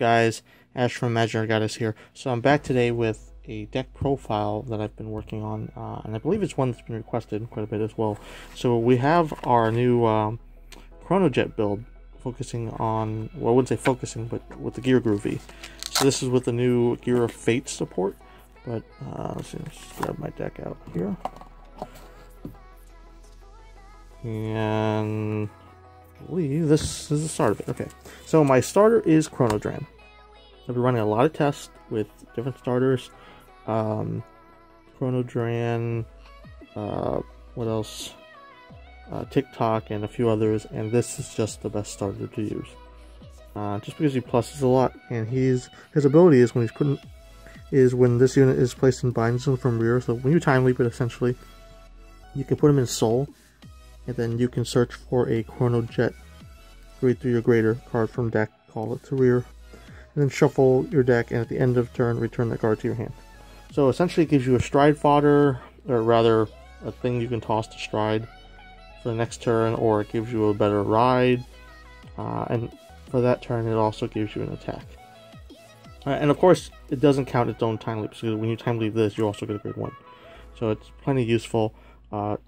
guys? Ash from Imaginary Goddess here. So I'm back today with a deck profile that I've been working on, and I believe it's one that's been requested quite a bit as well. So we have our new Chronojet build, focusing on, well, I wouldn't say focusing, but with the Gear Groovy. So this is with the new Gear of Fate support, but let's grab my deck out here. And I believe this is the start of it. Okay, so my starter is Chronodragon. I've been running a lot of tests with different starters. Chronodragon, what else? TikTok and a few others, and this is just the best starter to use. Just because he pluses a lot, and his ability is when this unit is placed in bind zone from rear. So when you time leap it, essentially, you can put him in soul, and then you can search for a Chronojet grade 3 or greater card from deck, call it to rear, and then shuffle your deck, and at the end of turn, return that card to your hand. So essentially it gives you a stride fodder, or rather a thing you can toss to stride for the next turn, or it gives you a better ride, and for that turn it also gives you an attack. And of course it doesn't count its own time leap, so when you time leap this you also get a grade 1. So it's plenty useful.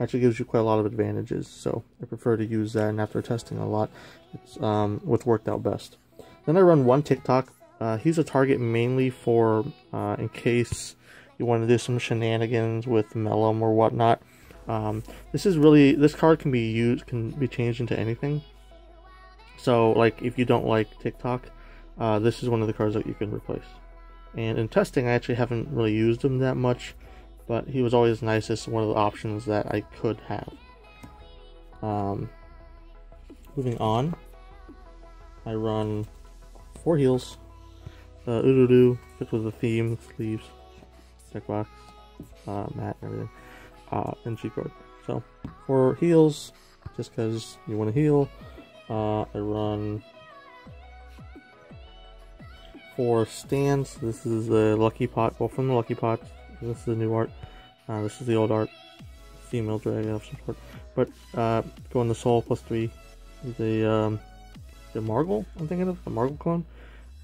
Actually gives you quite a lot of advantages, so I prefer to use that, and after testing a lot, it's what's worked out best. Then I run one TikTok. He's a target mainly for in case you want to do some shenanigans with Mellum or whatnot. This card can be changed into anything. So like if you don't like TikTok, this is one of the cards that you can replace. And in testing I actually haven't really used him that much, but he was always nice as one of the options that I could have. Moving on, I run 4 heals. Ududu, fits with the theme, sleeves, checkbox, mat, and everything, and G card. So 4 heals, just because you want to heal. I run 4 stands. This is the Lucky Pot, well, from the Lucky Pot. This is the new art. This is the old art. Female dragon of some sort. But going to soul +3 is the Margle, I'm thinking of, the Margle clone.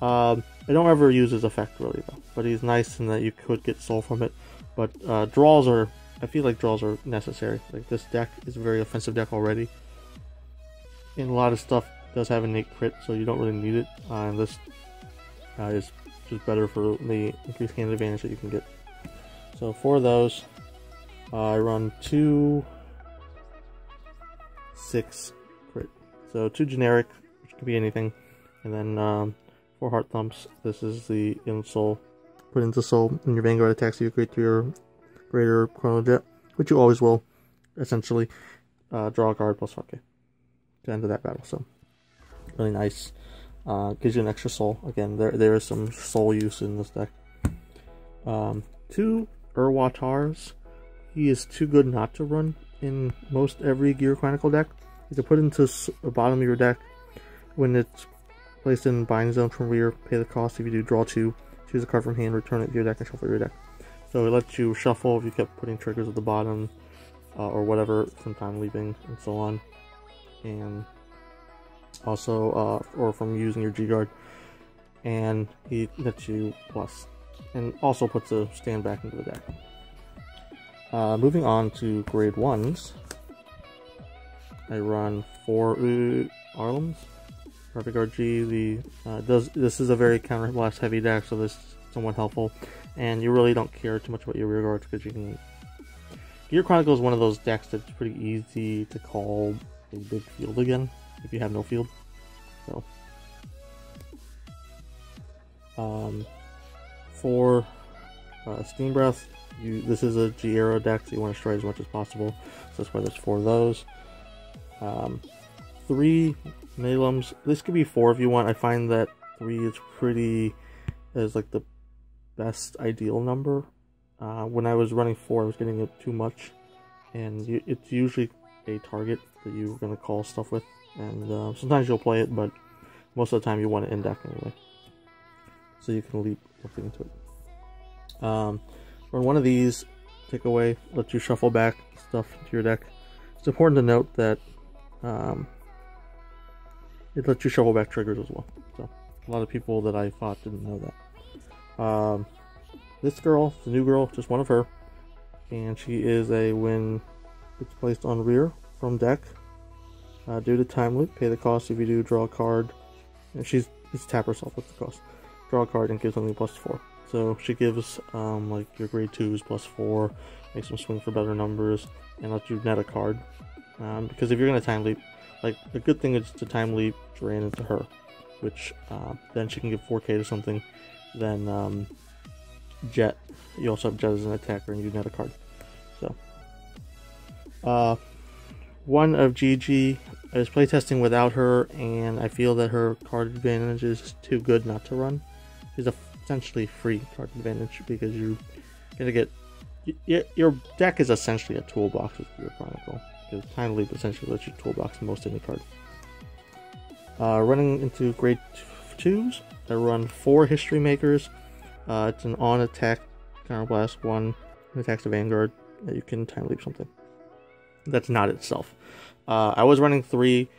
I don't ever use his effect really though, but he's nice in that you could get soul from it. But draws are, I feel like draws are necessary. Like this deck is a very offensive deck already, and a lot of stuff does have innate crit, so you don't really need it. And this is just better for the increased hand advantage that you can get. So for those, I run 2 6 crit. So 2 generic, which could be anything, and then 4 heart thumps. This is the in-soul. Put into soul, and your Vanguard attacks you, grade 3 or greater Chronojet, which you always will, essentially. Draw a card +5k to the end of that battle. So really nice. Gives you an extra soul. Again, there is some soul use in this deck. 2 Urwatars. He is too good not to run in most every Gear Chronicle deck. You can put into the bottom of your deck when it's placed in bind zone from rear, pay the cost. If you do, draw 2, choose a card from hand, return it to your deck, and shuffle your deck. So it lets you shuffle if you kept putting triggers at the bottom, or whatever, from time leaping and so on. And also, or from using your G guard. And he lets you plus, and also puts a stand back into the deck. Moving on to grade 1s, I run 4 Arlems. Perfect RG. This is a very counter blast heavy deck, so this is somewhat helpful. And you really don't care too much about your rear guards because you can. Gear Chronicle is one of those decks that's pretty easy to call a big field again if you have no field. So, for Steam Breath, this is a G Arrow deck, so you want to stride as much as possible. So that's why there's 4 of those. 3 Malums. This could be 4 if you want. I find that 3 is like the best ideal number. When I was running 4, I was getting it too much, and it's usually a target that you're going to call stuff with, and sometimes you'll play it, but most of the time you want it in deck anyway, so you can leap something into it. Run one of these, take away, let you shuffle back stuff into your deck. It's important to note that it lets you shuffle back triggers as well. So A lot of people that I fought didn't know that. This girl, the new girl, just one of her, and she is a when it's placed on rear from deck. Due to time loop, pay the cost. If you do, draw a card. And it's tap herself with the cost. Draw a card and give something +4. So she gives like your grade 2s +4, makes them swing for better numbers, and lets you net a card. Because if you're gonna time leap, like a good thing is to time leap Duran into her, which then she can give 4k to something. Then Jet, you also have Jet as an attacker, and you net a card. So one of GG. I was playtesting without her, and I feel that her card advantage is too good not to run. She's essentially free card advantage because you're gonna get your deck is essentially a toolbox with your Chronicle. Because Time Leap essentially lets you toolbox most any card. Running into grade 2s, I run 4 History Makers. It's an on attack counterblast 1, and attacks the Vanguard that you can Time Leap something. That's not itself. I was running 3,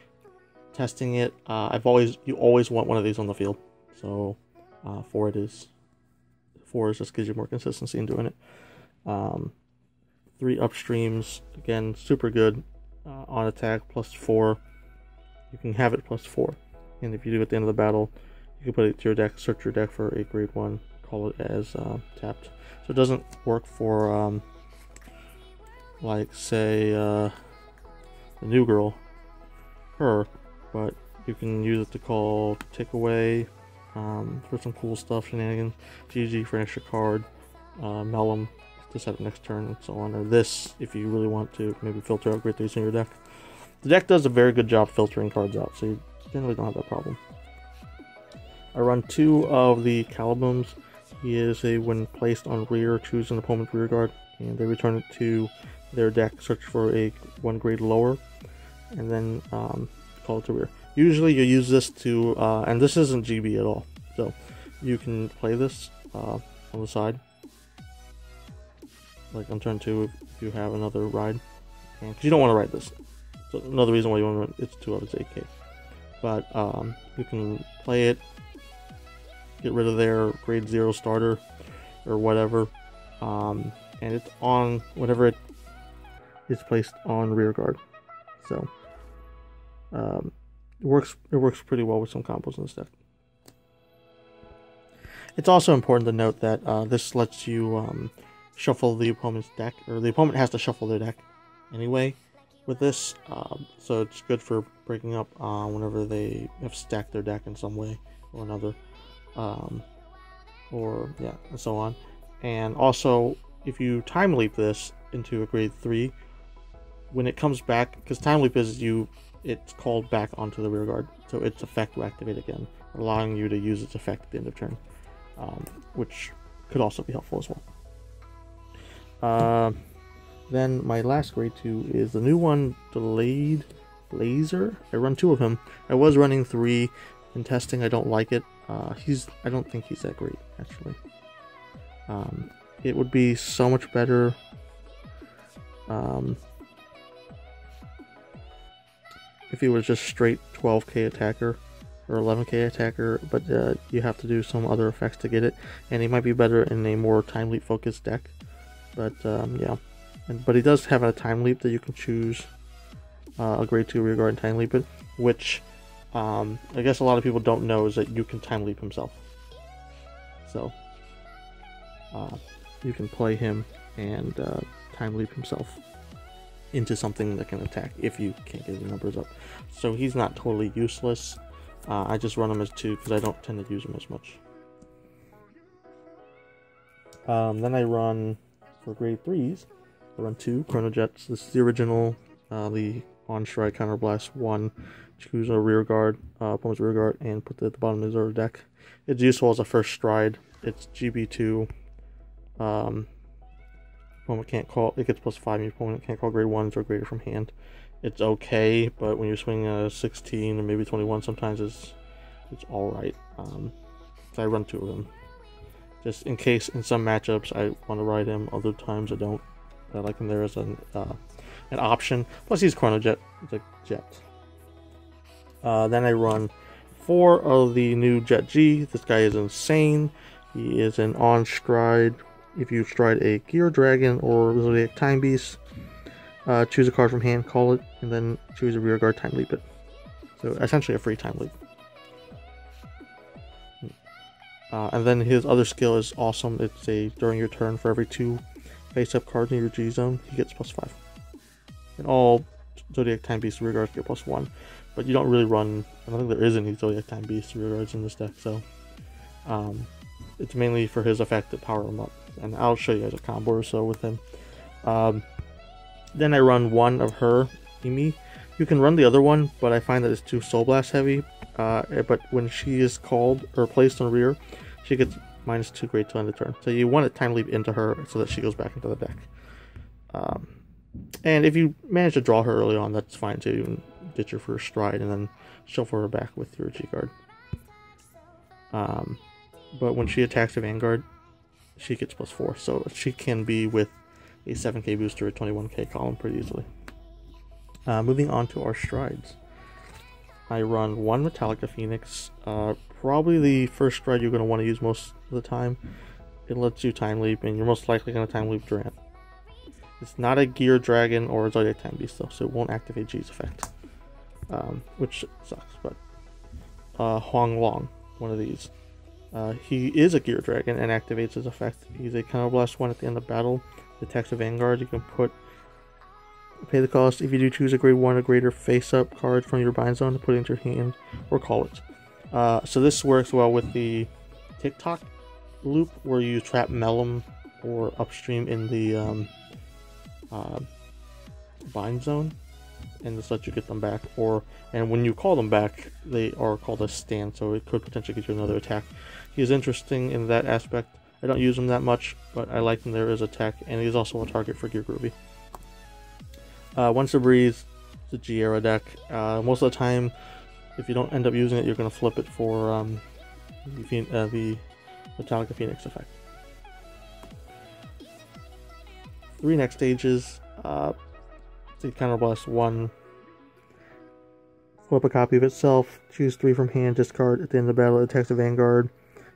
testing it. You always want one of these on the field, so 4 it is. 4 just gives you more consistency in doing it. 3 upstreams, again, super good. On attack +4. You can have it +4, and if you do at the end of the battle, you can put it to your deck, search your deck for a grade 1, call it as tapped. So it doesn't work for like say the new girl, her, but you can use it to call takeaway for some cool stuff, shenanigans, GG for an extra card, Mellum to set up next turn, and so on, or this if you really want to maybe filter out grade 3s in your deck. The deck does a very good job filtering cards out, so you generally don't have that problem. I run 2 of the Calibums. He is a when placed on rear, choose an opponent's rear guard, and they return it to their deck, search for a 1 grade lower, and then call it to rear. Usually you use this to, and this isn't GB at all, so you can play this on the side, like on turn 2 if you have another ride, because you don't want to ride this. So another reason why you want to run it's 2 of its 8k. But you can play it, get rid of their grade 0 starter or whatever, and it's on whenever it is placed on rear guard. So it works pretty well with some combos in this deck. It's also important to note that this lets you shuffle the opponent's deck, or the opponent has to shuffle their deck anyway with this, so it's good for breaking up whenever they have stacked their deck in some way or another, or yeah, and so on. And also, if you time leap this into a grade 3, when it comes back, because time leap is it's called back onto the rear guard, so its effect will activate again, allowing you to use its effect at the end of turn, which could also be helpful as well. Then my last grade 2 is the new one, Delayed Laser. I run 2 of him. I was running 3 in testing. I don't like it. I don't think he's that great, actually. It would be so much better if he was just straight 12k attacker or 11k attacker, but you have to do some other effects to get it, and he might be better in a more time leap focused deck. But yeah, but he does have a time leap that you can choose a grade 2 rear guard and time leap it, which I guess a lot of people don't know is that you can time leap himself. So you can play him and time leap himself into something that can attack if you can't get the numbers up. So he's not totally useless. I just run him as 2 because I don't tend to use him as much. Then I run, for grade 3s, I run 2 Chrono Jets. This is the original, the on strike counterblast 1. Choose a rear guard, opponent's rear guard, and put it at the bottom of the deck. It's useful as a first stride. It's GB2. Opponent can't call, it gets +5, your opponent can't call grade 1s or greater from hand. It's okay, but when you're swinging a 16 or maybe 21, sometimes it's alright. So I run 2 of them, just in case in some matchups I want to ride him, other times I don't. I like him there as an option. Plus he's Chrono Jet, it's a jet. Then I run 4 of the new Jet G. This guy is insane. He is an on stride. If you stride a Gear Dragon or Zodiac Time Beast, choose a card from hand, call it, and then choose a rearguard, time leap it. So essentially a free time leap. And then his other skill is awesome. It's a during your turn, for every 2 face-up cards in your G zone, he gets +5. And all Zodiac Time Beast rearguards get +1. But you don't really run, I don't think there is any Zodiac Time Beast rearguards in this deck, so it's mainly for his effect to power him up. And I'll show you guys a combo or so with him. Then I run 1 of her, Emi. You can run the other one, but I find that it's too Soul Blast heavy. But when she is called or placed on rear, she gets -2 grade till end of turn. So you want to time leap into her so that she goes back into the deck. And if you manage to draw her early on, that's fine too. You can get your first stride and then shuffle her back with your G-Guard. But when she attacks a Vanguard, she gets +4. So she can be with a 7k booster, a 21k column pretty easily. Moving on to our strides. I run 1 Metallica Phoenix. Probably the first stride you're going to want to use most of the time. It lets you time leap, and you're most likely going to time leap Durant. It's not a Gear Dragon or a Zodiac Time Beast though, so it won't activate G's effect. Which sucks, but Huang Long, one of these. He is a Gear Dragon and activates his effect. He's a Counterblast 1 at the end of battle. Attacks a Vanguard. You can pay the cost if you do choose a grade 1 or greater face-up card from your bind zone to put it into your hand or call it. So this works well with the TikTok loop where you trap Melum or upstream in the bind zone, and this lets you get them back. And when you call them back, they are called a stand, so it could potentially get you another attack. He is interesting in that aspect. I don't use him that much, but I like him there as attack, and he's also a target for Gear Groovy. Once a Breeze, it's a G-Era deck. Most of the time, if you don't end up using it, you're going to flip it for the Metallica Phoenix effect. 3 next stages. The Counterblast 1. Flip a copy of itself. Choose 3 from hand. Discard at the end of the battle. It attacks a Vanguard.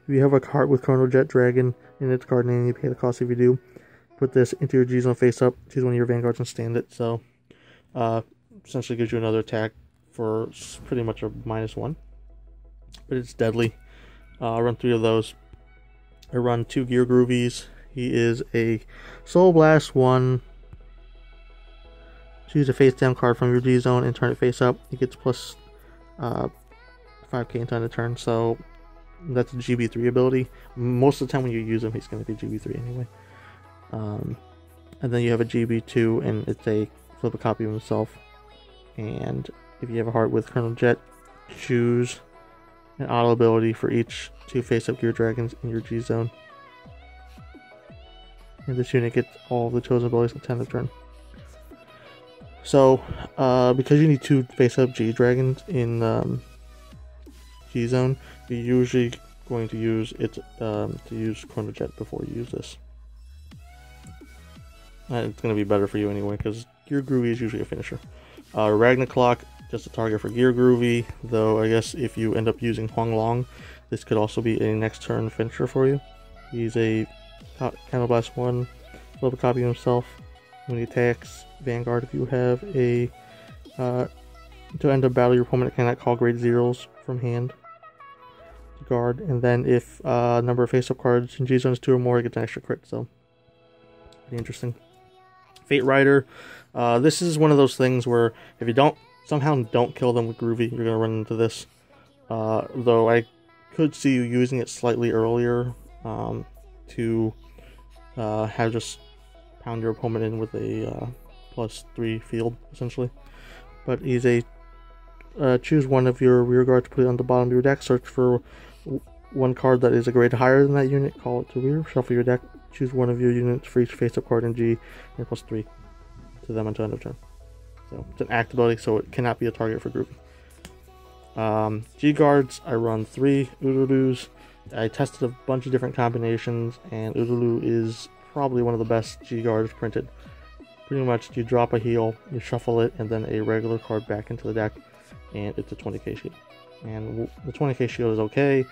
If you have a card with Chronodragon in its card name, you pay the cost if you do. Put this into your G-Zone face up. Choose one of your Vanguards and stand it. So, essentially gives you another attack for pretty much a -1. But it's deadly. I run 3 of those. I run 2 Gear Groovies. He is a Soul Blast 1. Choose a face down card from your G-Zone and turn it face up. He gets plus 5k into end of turn. So that's a GB3 ability. Most of the time when you use him, he's going to be GB3 anyway. And then you have a GB2, and it's a flip a copy of himself. And if you have a heart with Colonel Jet, choose an auto ability for each 2 face-up Gear Dragons in your G-Zone. And this unit gets all of the chosen abilities at the end of turn. So, because you need 2 face-up G-Dragons in G-Zone, you're usually going to use it to use Chrono Jet before you use this. It's going to be better for you anyway, because Gear Groovy is usually a finisher. Ragnarok, just a target for Gear Groovy, though I guess if you end up using Huang Long, this could also be a next turn finisher for you. He's a Counterblast 1, flip a copy of himself. When he attacks Vanguard, if you have a to end up battle, your opponent cannot call grade 0s from hand to guard, and then if number of face-up cards in G-Zone is 2 or more, it gets an extra crit, so pretty interesting. Fate Rider, this is one of those things where if you somehow don't kill them with Groovy, you're going to run into this. Though I could see you using it slightly earlier to have just pound your opponent in with a +3 field, essentially. But he's a choose one of your rear guard to put it on the bottom of your deck. Search for one card that is a grade higher than that unit, call it to rear. Shuffle your deck. Choose one of your units for each face-up card in G, and +3 to them until end of turn. So it's an act ability, so it cannot be a target for Groovy. G guards, I run 3 Udulus. I tested a bunch of different combinations, and Udulu is probably one of the best G guards printed. Pretty much, you drop a heal, you shuffle it, and then a regular card back into the deck, and it's a 20k sheet. and the 20k shield is okay,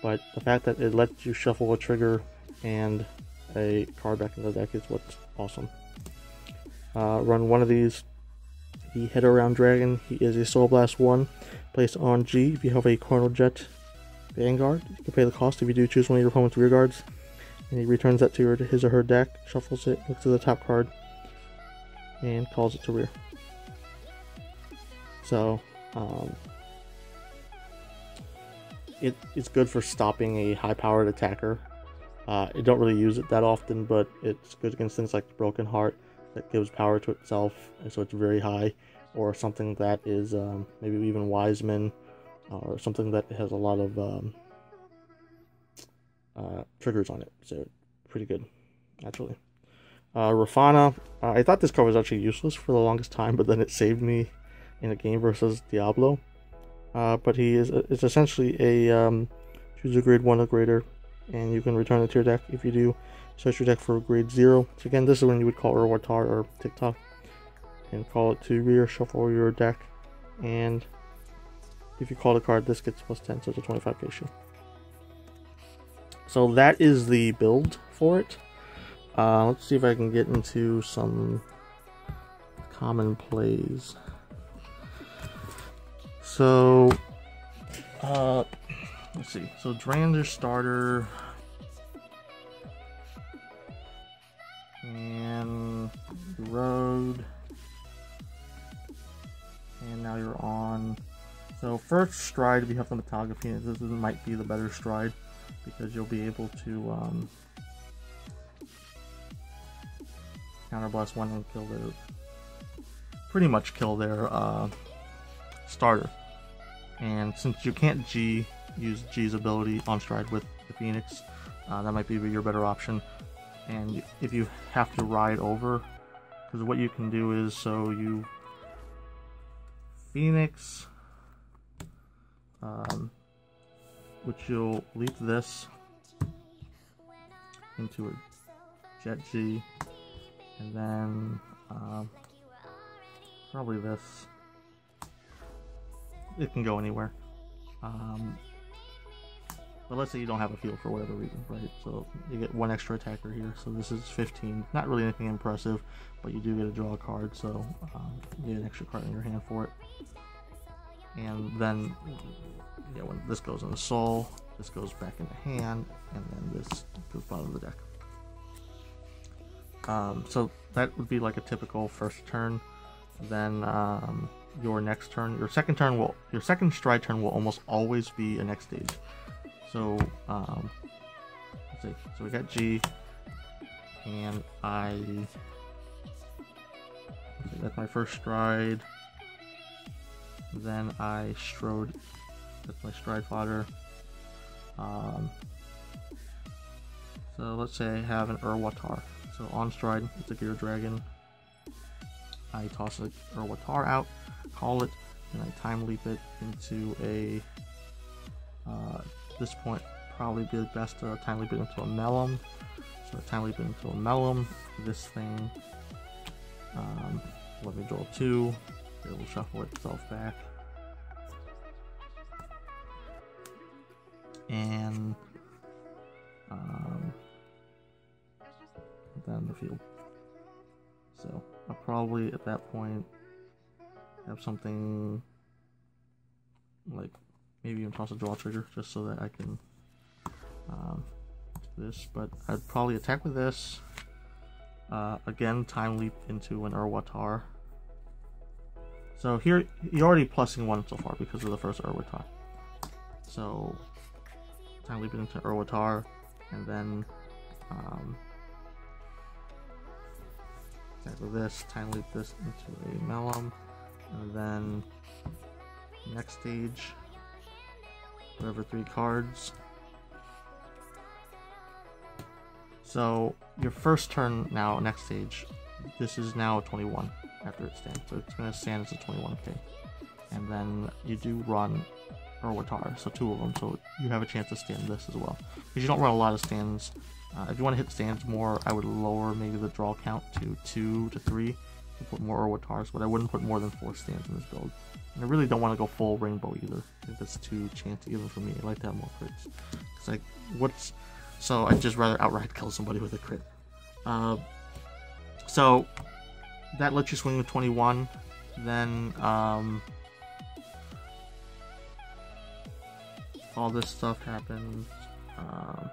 but the fact that it lets you shuffle a trigger and a card back into the deck is what's awesome. Run one of these. The Chronodragon. He is a Soul Blast 1, placed on G. If you have a Chronojet Vanguard, you can pay the cost if you do choose one of your opponent's rear guards. And he returns that to his or her deck, shuffles it, looks at the top card, and calls it to rear. So, it's good for stopping a high-powered attacker. I don't really use it that often, but it's good against things like the Broken Heart that gives power to itself, and so it's very high, or something that is maybe even Wiseman, or something that has a lot of triggers on it. So pretty good, actually. Ravana, I thought this card was actually useless for the longest time, but then it saved me in a game versus Diablo. But he is it's essentially a choose a grade 1 or greater, and you can return it to your deck. If you do, search your deck for grade 0. So again, this is when you would call Urwatar or TikTok and call it to rear, shuffle your deck, and if you call the card, this gets +10, so it's a 25k shield. So that is the build for it. Let's see if I can get into some common plays. So, let's see. So Drander starter, and road, and now you're on. So first stride, if you have the Metography, this might be the better stride, because you'll be able to counterblast one and kill their, pretty much kill their starter. And since you can't use G's ability on stride with the Phoenix, that might be your better option. And if you have to ride over, because what you can do is, so you Phoenix, which you'll leap this into a Jet G, and then probably this. It can go anywhere. But let's say you don't have a field for whatever reason, right? So you get one extra attacker here. So this is 15. Not really anything impressive, but you do get to draw a card, so you get an extra card in your hand for it. And then, yeah, when this goes in the soul, this goes back in the hand, and then this goes bottom of the deck. So that would be like a typical first turn. Then your next turn, your second stride turn will almost always be a next stage. So let's see. So we got G, and that's my first stride. Then I strode. That's my stride fodder. So let's say I have an Urwatar. So on stride, it's a Gear Dragon. I toss a Urwatar out, call it, and I time leap it into a. At this point, probably be best to time leap it into a Melum. So I time leap it into a Melum. This thing, let me draw 2. It will shuffle itself back, and then the field. So I'll probably at that point have something like maybe even toss a draw trigger just so that I can do this. But I'd probably attack with this. Again, time leap into an Urwatar. So here you're already plussing 1 so far because of the first Urwatar. So time leap it into Urwatar, and then attack with this, time leap this into a Melum, and then next stage, whatever 3 cards. So your first turn now, next stage, this is now a 21 after it stands. So it's going to stand as a 21k. And then you do run Urwatar, so 2 of them, so you have a chance to stand this as well. Because you don't run a lot of stands. If you want to hit stands more, I would lower maybe the draw count to 2 to 3, to put more Owatars, but I wouldn't put more than 4 stands in this build. And I really don't want to go full rainbow either. I think that's too chancy even for me. I like to have more crits. It's like, so I'd just rather outright kill somebody with a crit. So that lets you swing with 21. Then all this stuff happens. I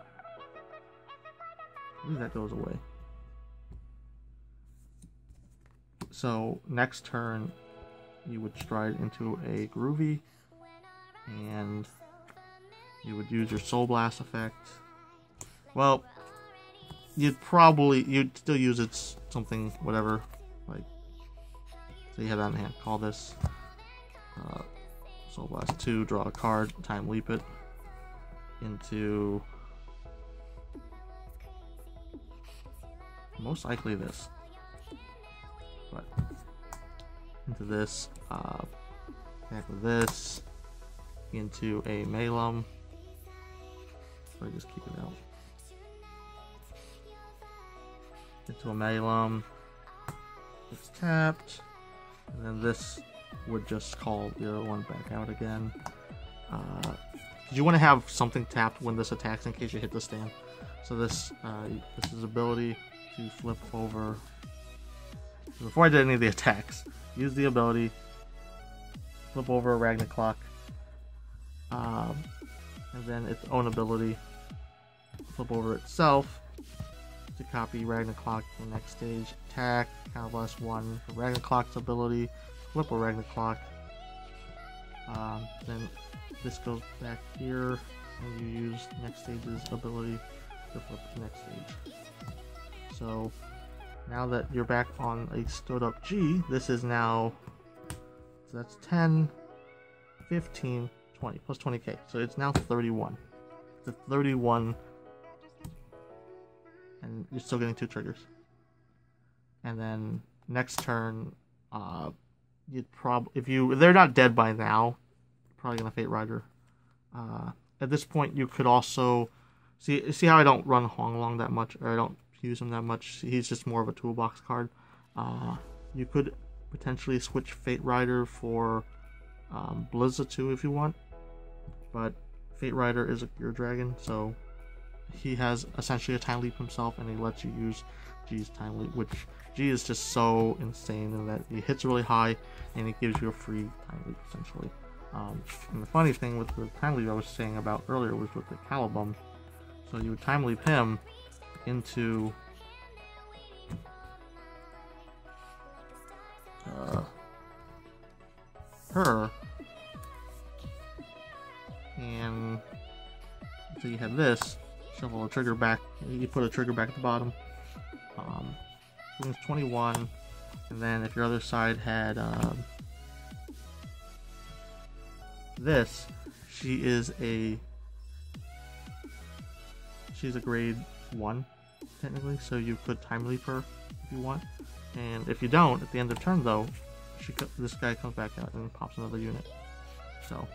believe that goes away. So next turn, you would stride into a Groovy, and you would use your Soul Blast effect. Well, you'd still use it something, whatever, like, so you have that in hand. Call this Soul Blast 2, draw a card, time leap it into most likely this, but into this, back with this, into a Malum, or just keep it out, into a Malum, it's tapped, and then this would just call the other one back out again. You want to have something tapped when this attacks in case you hit the stand. So this is ability to flip over. Before I did any of the attacks, use the ability, flip over a Ragnar Clock, and then its own ability, flip over itself to copy Ragnar Clock to the next stage. Attack, Counterblast 1 for Ragnar Clock's ability, flip a Ragnar Clock. Then this goes back here, and you use next stage's ability to flip the next stage. So now that you're back on a stood up G, this is now, so that's 10, 15, 20, plus 20k. So it's now 31. It's a 31, and you're still getting 2 triggers. And then next turn, you'd probably, if they're not dead by now, probably gonna Fate Rider. At this point, you could also see how I don't run Honglong that much, or I don't use him that much. He's just more of a toolbox card. You could potentially switch Fate Rider for Blizza 2 if you want, but Fate Rider is a Gear Dragon, so he has essentially a time leap himself, and he lets you use G's time leap, which G is just so insane in that he hits really high and he gives you a free time leap essentially. And the funny thing with the time leap I was saying about earlier was with the Calibum. So you would time leap him into her, and so you have this, shuffle a trigger back, you put a trigger back at the bottom, swings 21, and then if your other side had this, she's a grade 1 technically, so you could time leap her if you want, and if you don't, at the end of turn though, this guy comes back out and pops another unit. So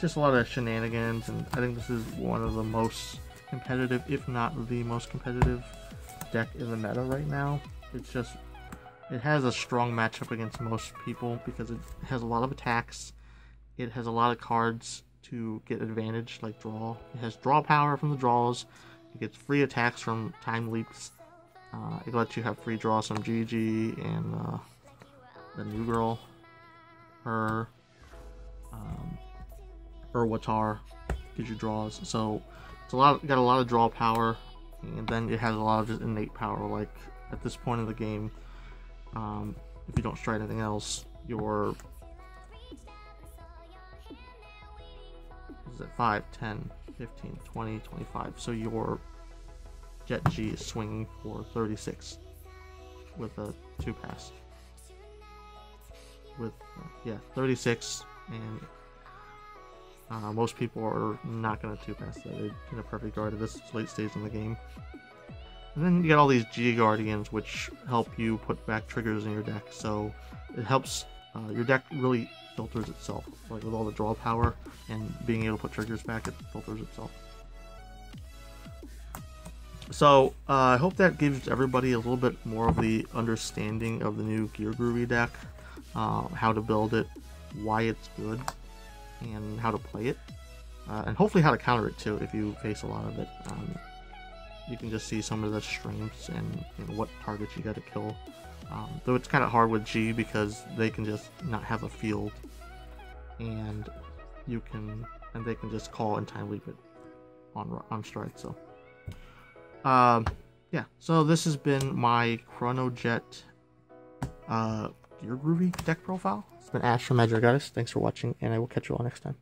just a lot of shenanigans, and I think this is one of the most competitive, if not the most competitive deck in the meta right now. It has a strong matchup against most people because it has a lot of attacks. It has a lot of cards to get advantage, like draw. It has draw power from the draws. It gets free attacks from time leaps. It lets you have free draws from GG and the new girl, her, Watar gives you draws. So it's got a lot of draw power, and then it has a lot of just innate power. Like at this point in the game, if you don't strike anything else, your is it 5, 10, 15, 20, 25. So your Jet G is swinging for 36 with a 2-pass. With 36, and most people are not going to 2-pass that. They're in a perfect guard at this late stage in the game. And then you get all these G Guardians, which help you put back triggers in your deck. So it helps your deck really filters itself, like with all the draw power and being able to put triggers back, it filters itself. So, I hope that gives everybody a little bit more of the understanding of the new Gear Groovy deck, how to build it, why it's good, and how to play it, and hopefully how to counter it too if you face a lot of it. You can just see some of the strengths and what targets you got to kill. Though it's kind of hard with G because they can just not have a field, and they can just call and time leave it on strike. So, yeah. So this has been my Chronojet Gear Groovy deck profile. It's been Ash from Magic Goddess. Thanks for watching, and I will catch you all next time.